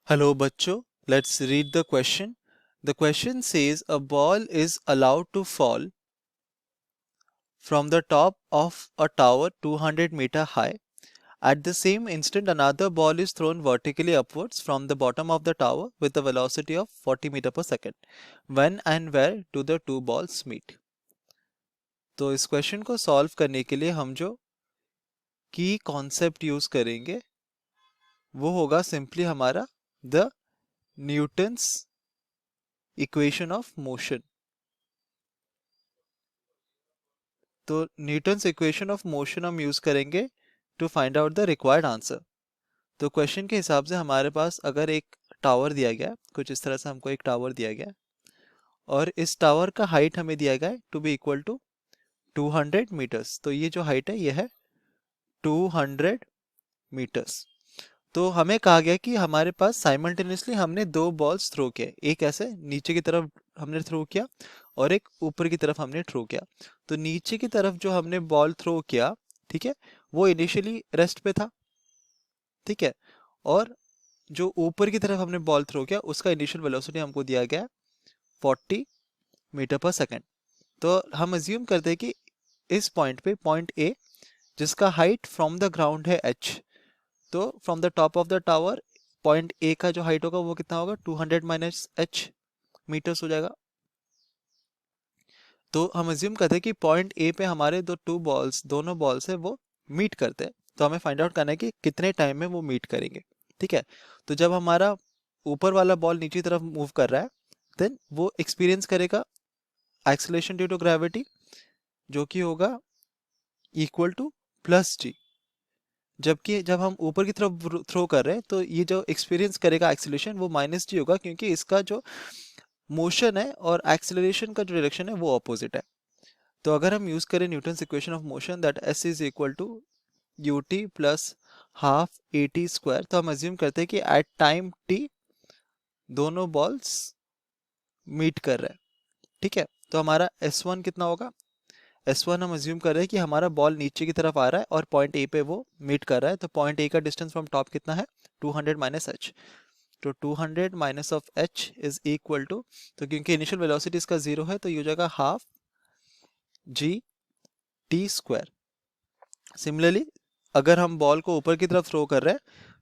Hello बच्चों, let's read the question. The question says a ball is allowed to fall from the top of a tower 200-meter high. At the same instant, another ball is thrown vertically upwards from the bottom of the tower with a velocity of 40 meter per second. When and where do the two balls meet? तो इस question को solve करने के लिए हम जो की concept use करेंगे वो होगा सिंपली हमारा the Newton's equation of motion. तो न्यूटन्स इक्वेशन ऑफ मोशन हम यूज करेंगे to find out the required answer. तो क्वेश्चन के हिसाब से हमारे पास अगर एक टावर दिया गया है, कुछ इस तरह से हमको एक टावर दिया गया है और इस टावर का हाइट हमें दिया गया है to be equal to 200 metres. तो ये जो हाइट है ये है 200 मीटर्स. तो हमें कहा गया कि हमारे पास साइमल्टेनियसली हमने दो बॉल्स थ्रो किए, एक ऐसे नीचे की तरफ हमने थ्रो किया और एक ऊपर की तरफ हमने थ्रो किया. तो नीचे की तरफ जो हमने बॉल थ्रो किया, ठीक है, वो इनिशियली रेस्ट पे था, ठीक है, और जो ऊपर की तरफ हमने बॉल थ्रो किया उसका इनिशियल वेलोसिटी हमको दिया गया 40 मीटर पर सेकेंड. तो हम अज्यूम करते हैं कि इस पॉइंट पे पॉइंट ए जिसका हाइट फ्रॉम द ग्राउंड है h, तो from the top of the tower point A का जो हाइट होगा वो कितना होगा 200 माइनस h मीटर्स हो जाएगा. तो हम अज्यूम करते हैं कि पॉइंट ए पे हमारे दोनों बॉल्स है वो मीट करते हैं. तो हमें फाइंड आउट करना है कि कितने टाइम में वो मीट करेंगे, ठीक है. तो जब हमारा ऊपर वाला बॉल नीचे तरफ मूव कर रहा है देन वो एक्सपीरियंस करेगा एक्सेलरेशन ड्यू टू ग्रेविटी जो कि होगा इक्वल टू प्लस जी. जबकि जब हम ऊपर की तरफ थ्रो कर रहे हैं तो ये जो एक्सपीरियंस करेगा एक्सेलरेशन वो माइनस जी होगा, क्योंकि इसका जो मोशन है और एक्सेलरेशन का जो डायरेक्शन है वो ऑपोजिट है. तो अगर हम यूज करें Newton's equation of motion that S is equal to U T plus half A T square, तो हम अज्यूम करते हैं कि एट टाइम टी दोनों बॉल्स मीट कर रहे हैं, ठीक है. तो हमारा S1 कितना होगा, S1 हम अज्यूम कर रहे हैं कि हमारा बॉल नीचे की तरफ आ रहा है और पॉइंट ए पे वो मीट कर रहा है. तो पॉइंट ए का डिस्टेंस फ्रॉम टॉप कितना है 200 माइनस एच. तो 200 minus of H is equal to, तो क्योंकि इनिशियल वेलोसिटी इसका जीरो है तो ये हो जाएगा half G T square. Similarly अगर हम बॉल को ऊपर की तरफ थ्रो कर रहे हैं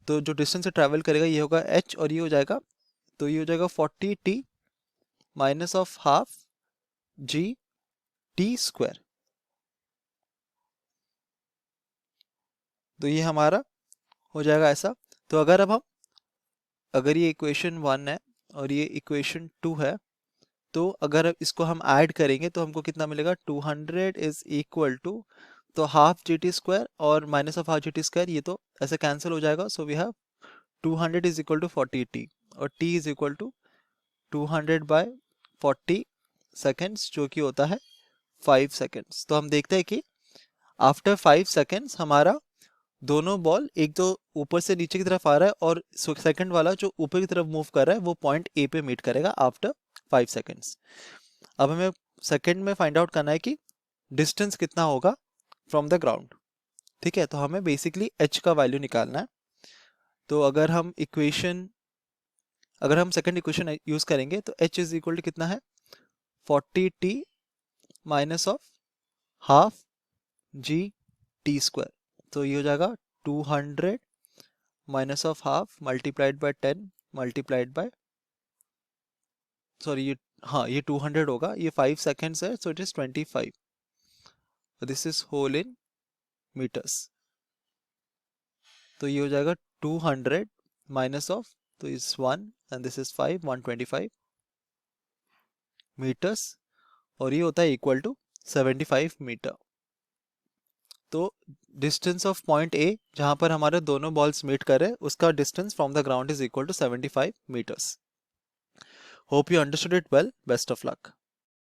तो जो डिस्टेंस से ट्रैवल करेगा ये होगा h और ये हो जाएगा, तो ये हो जाएगा 40 T minus of half G T square. तो ये हमारा हो जाएगा ऐसा. तो अगर ये इक्वेशन 1 है और ये इक्वेशन 2 है, तो अगर इसको हम ऐड करेंगे तो हमको कितना मिलेगा 200 इज इक्वल टू, तो हाफ जी टी स्क्वायर और minus of half G T square ये तो ऐसे कैंसिल हो जाएगा. So we have 200 is equal to 40 T और T is equal to 200 by 40 seconds जो कि होता है 5 सेकेंड्स. तो हम देखते हैं कि आफ्टर 5 सेकेंड्स हमारा दोनों बॉल एक तो ऊपर से नीचे की तरफ आ रहा है और सेकंड वाला जो ऊपर की तरफ मूव कर रहा है वो पॉइंट ए पे मीट करेगा आफ्टर 5 सेकेंड्स. अब हमें सेकंड में फाइंड आउट करना है कि डिस्टेंस कितना होगा फ्रॉम द ग्राउंड, ठीक है. तो हमें बेसिकली h का वैल्यू निकालना है. तो अगर हम सेकंड इक्वेशन यूज करेंगे तो h इज इक्वल टू कितना है 40 T minus of half G T square. तो ये हो जाएगा 200 minus of half multiplied by 10 multiplied by, sorry ये, हाँ ये 200 होगा, ये 5 सेकेंड्स है, so it is 25. This is whole in metres. तो ये हो जाएगा 200 माइनस ऑफ, तो इस 1 एंड दिस इज 5, 125 मीटर्स और ये होता है इक्वल टू 75 मीटर. तो डिस्टेंस ऑफ पॉइंट ए जहां पर हमारे दोनों बॉल्स मीट कर रहे हैं उसका distance from the ground is equal to 75 meters. Hope you understood it well. Best of luck.